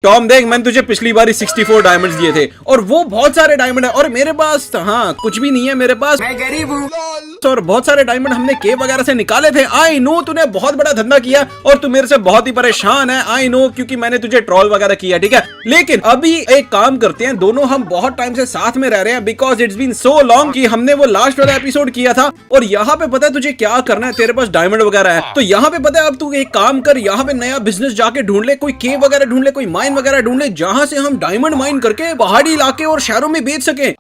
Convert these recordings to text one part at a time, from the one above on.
Tom देख, मैंने तुझे पिछली बार 64 डायमंड्स दिए थे और वो बहुत सारे डायमंड है और मेरे पास हाँ कुछ भी नहीं है मेरे पास, मैं गरीब हूँ और बहुत सारे डायमंड हमने केव वगैरह से निकाले थे। आई नो तूने बहुत बड़ा धंधा किया और तू मेरे से बहुत ही परेशान है। आई नो क्योंकि मैंने तुझे ट्रोल वगैरह किया, ठीक है। लेकिन अभी एक काम करते हैं, दोनों हम बहुत टाइम से साथ में रह रहे हैं because it's been so long कि हमने वो लास्ट वाला एपिसोड किया था। और यहाँ पे पता है तुझे क्या करना है, तेरे पास डायमंड वगैरह है तो यहाँ पे पता है अब तू एक काम कर, यहाँ पे नया बिजनेस जाके ढूंढ ले, कोई केव वगैरह ढूंढ ले, कोई माइन वगैरह ढूंढ ले जहां से हम डायमंड माइन करके पहाड़ी इलाके और शहरों में बेच सके।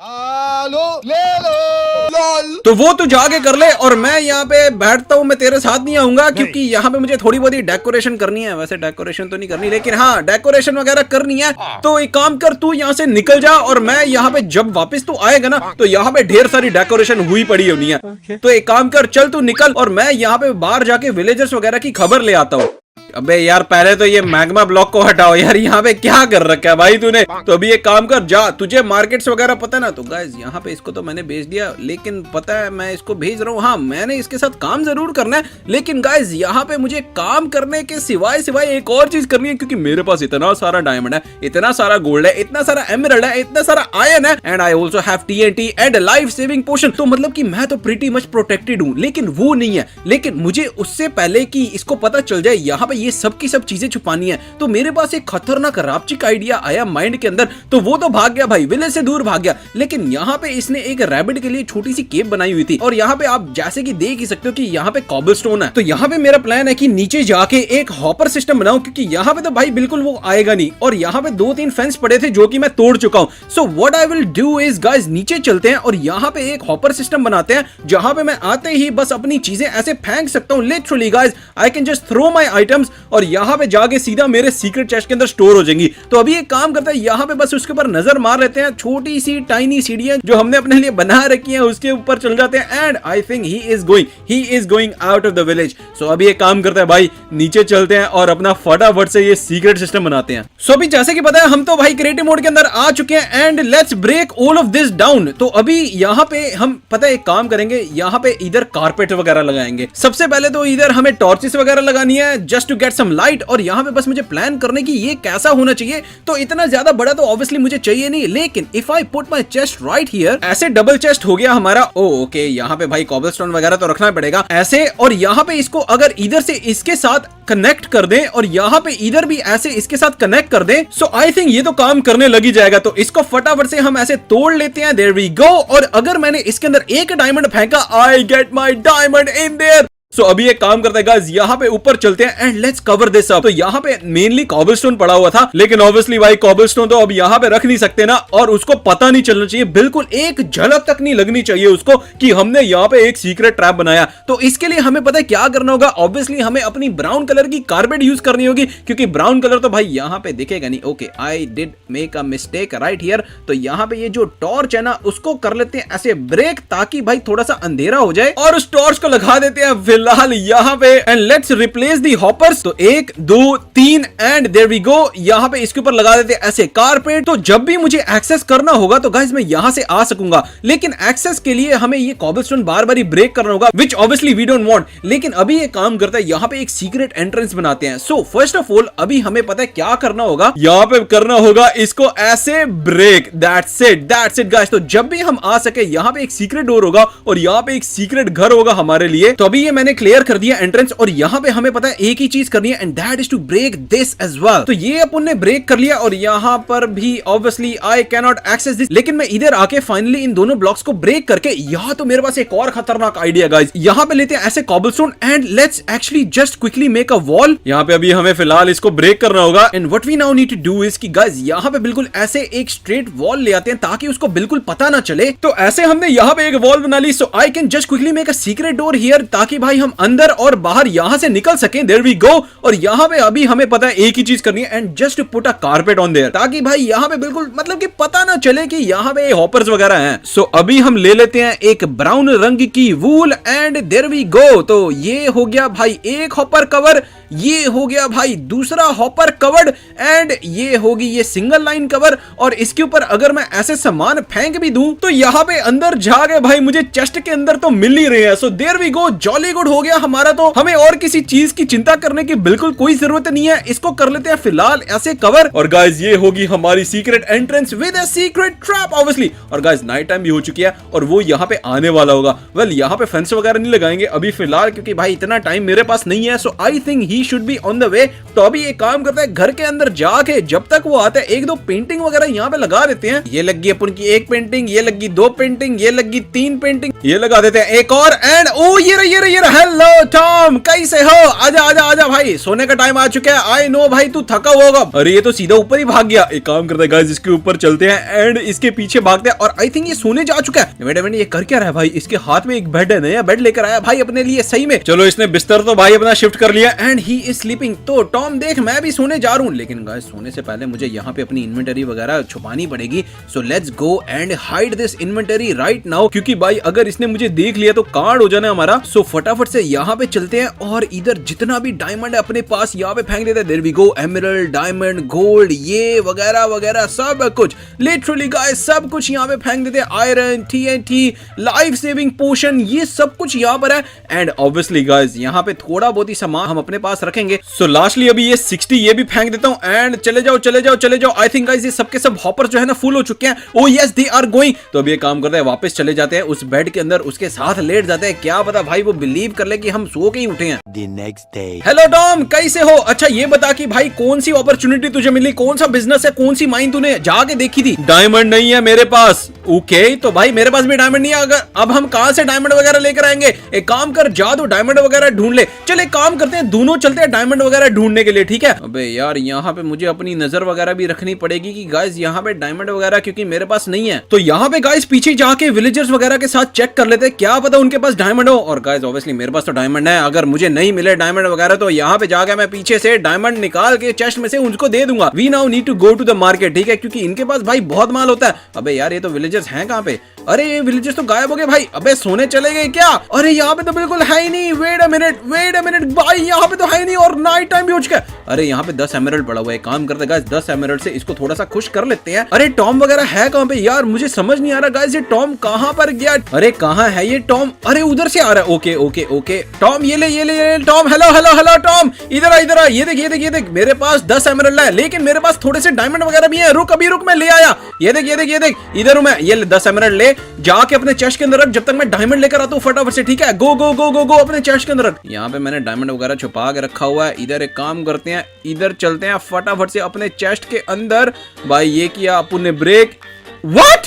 तो वो तू जाके कर ले और मैं यहाँ पे बैठता हूँ, मैं तेरे साथ नहीं आऊंगा क्योंकि यहाँ पे मुझे थोड़ी बहुत डेकोरेशन करनी है। वैसे डेकोरेशन तो नहीं करनी लेकिन हाँ डेकोरेशन वगैरह करनी है। तो एक काम कर, तू यहाँ से निकल जा और मैं यहाँ पे जब वापस तू आएगा ना तो यहाँ पे ढेर सारी डेकोरेशन हुई पड़ी होनी है। तो एक काम कर, चल तू निकल और मैं यहाँ पे बाहर जाके विलेजर्स वगैरह की खबर ले आता हूँ। अबे यार पहले तो ये मैग्मा ब्लॉक को हटाओ यार, यहाँ पे क्या कर रखा है भाई तूने। तो अभी एक काम कर, जा, तुझे मार्केट्स वगैरह पता है ना। तो गाइस यहाँ पे इसको तो मैंने भेज दिया लेकिन पता है मैं इसको भेज रहा हूँ, हाँ मैंने इसके साथ काम जरूर करना है लेकिन गाइस यहाँ पे मुझे काम करने के सिवाय एक और चीज करनी है क्योंकि मेरे पास इतना सारा डायमंड है, इतना सारा गोल्ड है, इतना सारा एमरल्ड है, इतना सारा आयरन है and I also have TNT and life saving potion. तो मतलब कि मैं तो प्रीटी मच प्रोटेक्टेड हूँ लेकिन वो नहीं है। लेकिन मुझे उससे पहले कि इसको पता चल जाए यहाँ पे ये सब की सब चीजें छुपानी है तो मेरे पास एक खतरनाक रापचिक आइडिया आया माइंड के अंदर। तो वो तो भाग गया भाई, विलेज से दूर भाग गया, लेकिन यहाँ पे इसने एक रैबिट के लिए छोटी सी केव बनाई हुई थी और यहाँ पे आप जैसे कि देख ही सकते हो कि यहाँ पे कॉबलस्टोन है। तो यहाँ पे मेरा प्लान है कि नीचे जाके एक हॉपर सिस्टम बनाऊं क्योंकि यहाँ पे तो भाई बिल्कुल वो आएगा नहीं और यहाँ पे 2-3 फेंस पड़े थे जो कि मैं तोड़ चुका हूँ। So what I will do is guys, नीचे चलते हैं और यहाँ पे एक हॉपर सिस्टम बनाते हैं जहाँ पे मैं आते ही बस अपनी चीजें ऐसे फेंक सकता हूँ। Literally guys I can just throw my items और यहाँ पे जाके सीधा मेरे सीक्रेट चेस्ट के अंदर स्टोर हो जाएंगी। तो अभी एक काम करते हैं, यहाँ पे बस उसके ऊपर नजर मार लेते हैं, छोटी सी टाइनी सीढ़ियां जो हमने अपने लिए बना रखी हैं उसके ऊपर चल जाते हैं and I think he is going out of the village. So अभी एक काम करते हैं भाई, नीचे चलते हैं और अपना फटाफट से ये सीक्रेट सिस्टम बनाते हैं। सो अभी जैसे कि पता है हम तो भाई क्रिएटिव मोड के अंदर आ चुके हैं and let's break all of this down. तो अभी यहाँ पे हम पता है एक काम करेंगे, यहाँ पे इधर कारपेट वगैरह लगाएंगे। सबसे पहले तो इधर हमें टॉर्चेस वगैरह लगानी है just to get some light और यहाँ पे बस मुझे प्लान करने की ये कैसा होना चाहिए। तो इतना ज्यादा बड़ा तो ऑब्वियसली मुझे चाहिए नहीं लेकिन if I put my chest right here, ऐसे डबल चेस्ट हो गया हमारा। ओके यहाँ पे भाई कॉबलस्टोन वगैरह तो रखना पड़ेगा ऐसे और यहाँ पे इसको अगर इधर से इसके साथ कनेक्ट कर दें और यहाँ पे इधर भी ऐसे इसके साथ कनेक्ट कर दें सो आई थिंक ये तो काम करने लगी जाएगा। तो इसको फटाफट से हम ऐसे तोड़ लेते हैं, देयर वी गो। और अगर मैंने इसके अंदर एक डायमंड फेंका, I get my diamond in there. So अभी एक काम करते हैं गाइस, यहाँ पे ऊपर चलते हैं and let's cover this up. तो यहाँ पे मेनली कॉबलस्टोन पड़ा हुआ था लेकिन ऑब्वियसली भाई कॉबलस्टोन तो अब यहाँ पे रख नहीं सकते ना और उसको पता नहीं चलना चाहिए, बिल्कुल एक झलक तक नहीं लगनी चाहिए उसको कि हमने यहाँ पे एक सीक्रेट ट्रैप बनाया। तो इसके लिए हमें पता है क्या करना होगा, ऑब्वियसली हमें अपनी ब्राउन कलर की कारपेट यूज करनी होगी क्योंकि ब्राउन कलर तो भाई यहाँ पे दिखेगा नहीं। Okay I did make a mistake right here. तो यहाँ पे ये जो टॉर्च है ना उसको कर लेते हैं ऐसे ब्रेक ताकि भाई थोड़ा सा अंधेरा हो जाए और उस टॉर्च को लगा देते हैं फिलहाल यहाँ पे and let's replace the hoppers. तो 1 2 3 एंड देयर वी गो। यहाँ पे इसके ऊपर लगा देते हैं ऐसे कारपेट। तो जब भी मुझे एक्सेस करना होगा तो गाइस मैं यहाँ से आ सकूंगा लेकिन एक्सेस के लिए हमें ये कॉबलस्टोन बार बार ब्रेक करना होगा which obviously we don't want. लेकिन अभी ये काम करता है, यहाँ पे एक सीक्रेट एंट्रेंस बनाते हैं। सो फर्स्ट ऑफ ऑल अभी हमें पता है क्या करना होगा, यहाँ पे करना होगा इसको ऐसे ब्रेक। That's it guys. तो जब भी हम आ सके यहाँ पे एक सीक्रेट डोर होगा और यहाँ पे एक सीक्रेट घर होगा हमारे लिए। तो अभी ये मैंने क्लियर कर दिया एंट्रेंस और यहाँ पे हमें पता है एक ही चीज करनी है and that is to break this as well. तो ये अपन ने ब्रेक कर लिया और यहाँ पर भी obviously I can not access this. लेकिन मैं इधर आके फाइनली इन दोनों ब्लॉक्स को ब्रेक करके यहाँ तो मेरे पास एक और खतरनाक आइडिया गाइस, यहाँ पे लेते हैं ऐसे cobblestone and let's actually just quickly make a wall. यहाँ पे अभी हमें फिलहाल इसको ब्रेक करना होगा and what we now need to do is कि गाइस यहाँ पे बिल्कुल ऐसे एक स्ट्रेट वॉल ले आते हैं ताकि उसको बिल्कुल पता ना चले। तो ऐसे हमने यहाँ पे एक वॉल बना ली। So I can just quickly make a secret door here ताकि भाई हम अंदर और बाहर यहाँ से निकल सकें। There we go. और यहाँ पे अभी हमें पता है एक ही चीज करनी है and just put a carpet on their ताकि भाई यहाँ पे बिल्कुल मतलब कि पता ना चले कि यहाँ पे हॉपर्स वगैरह हैं। सो अभी हम ले लेते हैं एक ब्राउन रंग की wool and there we go. तो ये हो गया भाई एक हॉपर कवर ये हो गया भाई दूसरा हॉपर कवर्ड, एंड ये होगी ये सिंगल लाइन कवर। और इसके ऊपर अगर मैं ऐसे सामान फेंक भी दूं तो यहाँ पे अंदर जा गए भाई मुझे चेस्ट के अंदर तो मिल ही रहे हैं। So there we go, jolly good हो गया हमारा। तो हमें और किसी चीज की चिंता करने की बिल्कुल कोई जरूरत नहीं है, इसको कर लेते हैं फिलहाल ऐसे कवर। और गाइस ये होगी हमारी secret entrance with a secret trap obviously. और गाइस नाइट टाइम भी हो चुकी है और वो यहाँ पे आने वाला होगा। वेल यहाँ पे फेंस वगैरह नहीं लगाएंगे अभी फिलहाल, क्योंकि भाई इतना टाइम मेरे पास नहीं है। So I think he should be on the way. तो अभी एक काम करता है, घर के अंदर जाके जब तक वो आता है एक दो पेंटिंग वगैरह यहाँ पे लगा देते हैं। ये लगी अपन की एक पेंटिंग, ये लगी दो पेंटिंग, ये लगी तीन पेंटिंग, ये लगा देते हैं एक और। एंड ओ ये रहा। हेलो टॉम, कैसे हो? आजा आजा आजा भाई, सोने का टाइम आ चुका है। आई नो भाई तू थका हुआ होगा। अरे ये तो सीधा ऊपर ही भाग गया। एक काम करते हैं गाइस, इसके ऊपर चलते हैं एंड इसके पीछे भागते हैं। और आई थिंक ये सोने जा चुका है। वेट ये कर क्या रहा है भाई? इसके हाथ में एक बेड है, नया बेड लेकर आया भाई अपने लिए सही में। चलो इसने बिस्तर तो भाई अपना शिफ्ट कर लिया एंड ही इज स्लीपिंग। तो टॉम देख मैं भी सोने जा रहा हूँ, लेकिन गाइस सोने से पहले मुझे यहाँ पे अपनी इन्वेंटरी वगैरह छुपानी पड़ेगी। So let's go and hide this inventory right now, क्योंकि भाई अगर इसने मुझे देख लिया तो कार्ड हो जाना हमारा। सो फटाफट से यहाँ पे चलते हैं और इधर जितना भी डायमंड है अपने पास यहाँ पे फेंक देते हैं। There we go, emerald, diamond, gold, ये वगैरह वगैरह सब कुछ, लिटरली गाइस सब कुछ यहाँ पे फेंक देते हैं। आयरन, TNT, लाइफ सेविंग पोशन, ये सब कुछ यहाँ पर है। एंड ऑब्वियसली गाइस यहाँ पे थोड़ा बहुत ही सामान हम अपने पास रखेंगे। सो लास्टली अभी ये 60 ये भी फेंक देता हूँ एंड चले जाओ चले जाओ चले जाओ। आई थिंक गाइस ये सबके सब हॉपर जो है ना फुल हो चुके हैं। Oh yes they are going. तो अभी ये काम करते हैं, वापस चले जाते हैं उस बेड के अंदर, उसके साथ लेट जाते हैं। क्या पता भाई वो बिलीव कर ले कि हम सो के ही उठे हैं। The next day. Hello Tom, कैसे हो? अच्छा ये बता कि भाई कौन सी अपॉर्चुनिटी तुझे मिली, कौन सा बिजनेस है, कौन सी माइन तूने जाके देखी थी? डायमंड नहीं है मेरे पास। ओके तो भाई मेरे पास भी डायमंड नहीं है। अगर अब हम कहां से डायमंड वगैरह लेकर आएंगे? एक काम कर, जा दो डायमंड वगैरह ढूंढ ले। चल एक काम करते हैं, दोनों चलते हैं डायमंड वगैरह ढूंढने के लिए, ठीक है? अबे यार यहाँ पे मुझे अपनी नजर वगैरह भी रखनी पड़ेगी कि गाइस यहाँ पे डायमंड वगैरह क्योंकि मेरे पास नहीं है। तो यहाँ पे गाइस पीछे जाके विलेजर्स वगैरह के साथ चेक कर लेते हैं, क्या पता उनके पास डायमंड हो। और गाइस ऑब्वियसली मेरे पास तो डायमंड है, अगर मुझे नहीं मिले डायमंड वगैरह तो यहाँ पे जाके मैं पीछे से डायमंड निकाल के चेस्ट में से उनको दे दूंगा। We now need to go to the market, ठीक है? क्योंकि इनके पास भाई बहुत माल होता है। अबे यार ये तो विलेजर्स हैं कहाँ पे? अरे ये विलेजर्स तो गायब हो गए भाई। अबे सोने चले गए क्या? अरे यहाँ पे तो बिल्कुल है ही नहीं। वेट अ मिनट भाई, यहाँ पे तो है ही नहीं और नाइट टाइम भी हो चुका है। अरे यहाँ पे 10 एमराल्ड पड़ा हुआ है। काम करते गाइस 10 एमराल्ड से इसको थोड़ा सा खुश कर लेते हैं। अरे टॉम वगैरह है कहाँ पे यार? मुझे समझ नहीं आ रहा गाइस, ये टॉम कहाँ पर गया? अरे कहाँ है ये टॉम? अरे उधर से आ रहा है। ओके ओके ओके टॉम ये ले Tom. Hello hello hello Tom, इधर आ। ये देख मेरे पास 10 एमराल्ड है, लेकिन मेरे पास थोड़े से डायमंड वगैरह भी है। रुक मैं ले आया। ये देख इधर हूं मैं। ये 10 एमराल्ड ले जाके अपने चेस्ट के अंदर रख, जब तक मैं डायमंड लेकर आता हूँ फटाफट से, ठीक है? गो गो गो गो गो अपने चेस्ट के अंदर रख। यहाँ पे मैंने डायमंड वगैरह छुपा के रखा हुआ है। इधर एक काम करते हैं, इधर चलते हैं फटाफट से अपने चेस्ट के अंदर। भाई ये किया अपन ने ब्रेक। व्हाट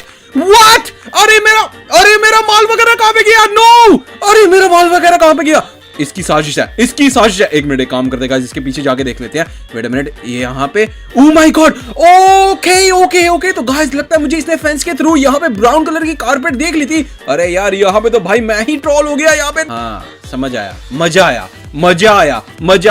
अरे मेरा माल वगैरह कहाँ पे गया? नो अरे मेरा माल वगैरह कहाँ पे गया? इसकी साजिश है। एक मिनट काम करते हैं, इसके पीछे जाके देख लेते हैं। वेट अ मिनट, ये यहाँ पे, ओह माय गॉड, ओके तो गाइस लगता है मुझे इसने फेंस के थ्रू यहाँ पे ब्राउन कलर की कारपेट देख ली थी। अरे यार यहाँ पे तो भाई मैं ही ट्रोल हो गया यहाँ पे। हाँ समझ आया, मजा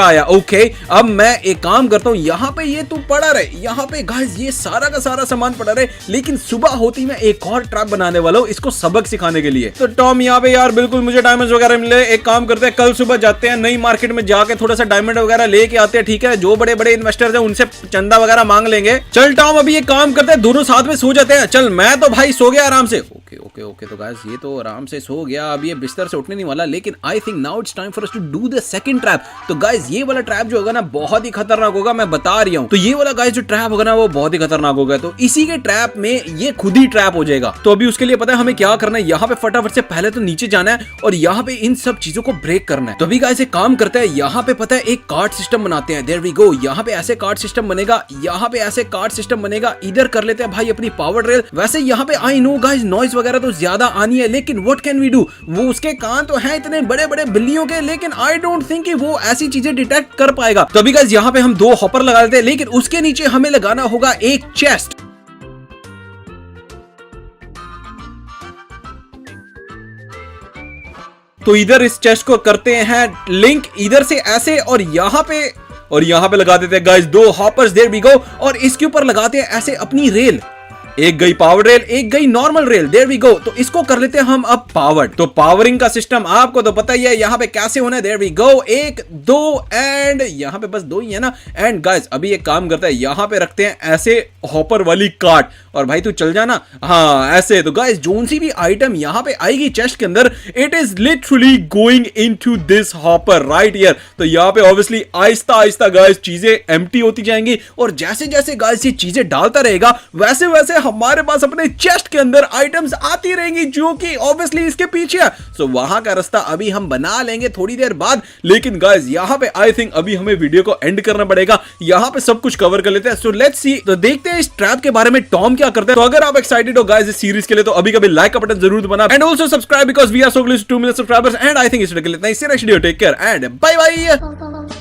आया। ओके अब मैं एक काम करता हूँ, यहाँ पे ये तू पड़ा रहे, यहाँ पे गाइस ये सारा का सारा सामान पड़ा रहे, लेकिन सुबह होती मैं एक और ट्रैप बनाने वाला हूँ इसको सबक सिखाने के लिए। तो टॉम यहाँ पे यार बिल्कुल मुझे डायमंड्स वगैरह मिले। एक काम करते हैं, कल सुबह जाते हैं नई मार्केट में, जाके थोड़ा सा डायमंड वगैरह लेके आते हैं, ठीक है? जो बड़े बड़े इन्वेस्टर्स हैं उनसे चंदा वगैरह मांग लेंगे। चल टॉम अभी ये काम करते हैं, दोनों साथ में सो जाते हैं। चल मैं तो भाई सो गया आराम से। ओके तो गाइस ये तो आराम से सो गया, अब ये बिस्तर से उठने नहीं वाला, लेकिन I think now it's time for us to do the second trap. तो गाइस ये वाला ट्रैप जो होगा ना बहुत ही खतरनाक होगा, मैं बता रही हूँ। तो ये वाला गाइस जो ट्रैप होगा ना वो बहुत ही खतरनाक होगा। तो इसी के ट्रैप में ये खुद ही ट्रैप हो जाएगा। तो अभी उसके लिए पता है हमें क्या करना है, यहाँ पे फटाफट से पहले तो नीचे जाना है और यहाँ पे इन सब चीजों को ब्रेक करना है। तो अभी गाइस एक काम करते हैं, यहाँ पे पता है एक कार्ड सिस्टम बनाते हैं। देयर वी गो, यहाँ पे ऐसे कार्ड सिस्टम बनेगा, यहाँ पे ऐसे कार्ड सिस्टम बनेगा। इधर कर लेते हैं भाई अपनी पावर रेल। वैसे यहाँ पे आई नो गाइस नॉइज वगैरह तो ज्यादा आनी है, लेकिन व्हाट कैन वी डू? वो उसके कान तो हैं इतने बड़े बड़े बिल्लियों के, लेकिन आई डोंट थिंक कि वो ऐसी चीजें डिटेक्ट कर पाएगा। तो अभी गाइस यहाँ पे हम 2 हॉपर लगा देते हैं, लेकिन उसके नीचे हमें लगाना होगा एक चेस्ट। तो इधर इस चेस्ट को करते हैं लिंक, इधर से ऐसे और यहाँ पे लगा देते हैं guys 2 hoppers. There we go, और इसके ऊपर लगाते हैं ऐसे अपनी रेल। एक गई पावर रेल, एक गई normal rail, there we go. तो इसको कर लेते हैं हम अब पावर्ड। तो पावरिंग का सिस्टम आपको तो पता ही है यहाँ पे कैसे होना है। देयर वी गो, 1 2 एंड यहाँ पे बस 2 ही है ना। एंड गाइस अभी एक काम करता है, यहाँ पे रखते हैं ऐसे हॉपर वाली कार्ट, और भाई तू चल जाना, हाँ ऐसे। तो गाइस जोन सी भी आइटम यहाँ पे आएगी चेस्ट के अंदर, it is literally going into this hopper right here. तो यहाँ पे ऑब्वियसली आहिस्ता आहिस्ता गाइस चीजें एम्प्टी होती जाएंगी, और जैसे जैसे गाइस ये चीजें डालता रहेगा वैसे वैसे हमारे पास अपने चेस्ट के अंदर आइटम्स आती रहेंगी, जो कि ऑब्वियसली इसके पीछे है। सो वहां का रास्ता अभी हम बना लेंगे थोड़ी देर बाद। लेकिन गाइस यहाँ पे आई थिंक अभी हमें वीडियो को एंड करना पड़ेगा, यहाँ पे सब कुछ कवर कर लेते हैं। सो लेट्स सी, तो देखते हैं इस ट्रैप के बारे में टॉम क्या करता है। तो अगर आप एक्साइटेड हो गाइस इस सीरीज के लिए, तो अभी कभी लाइक का बटन जरूर दबाना, and also subscribe because we are so close to 2 million subscribers. And I think इस वीडियो के लिए इतना ही। Take care and bye bye.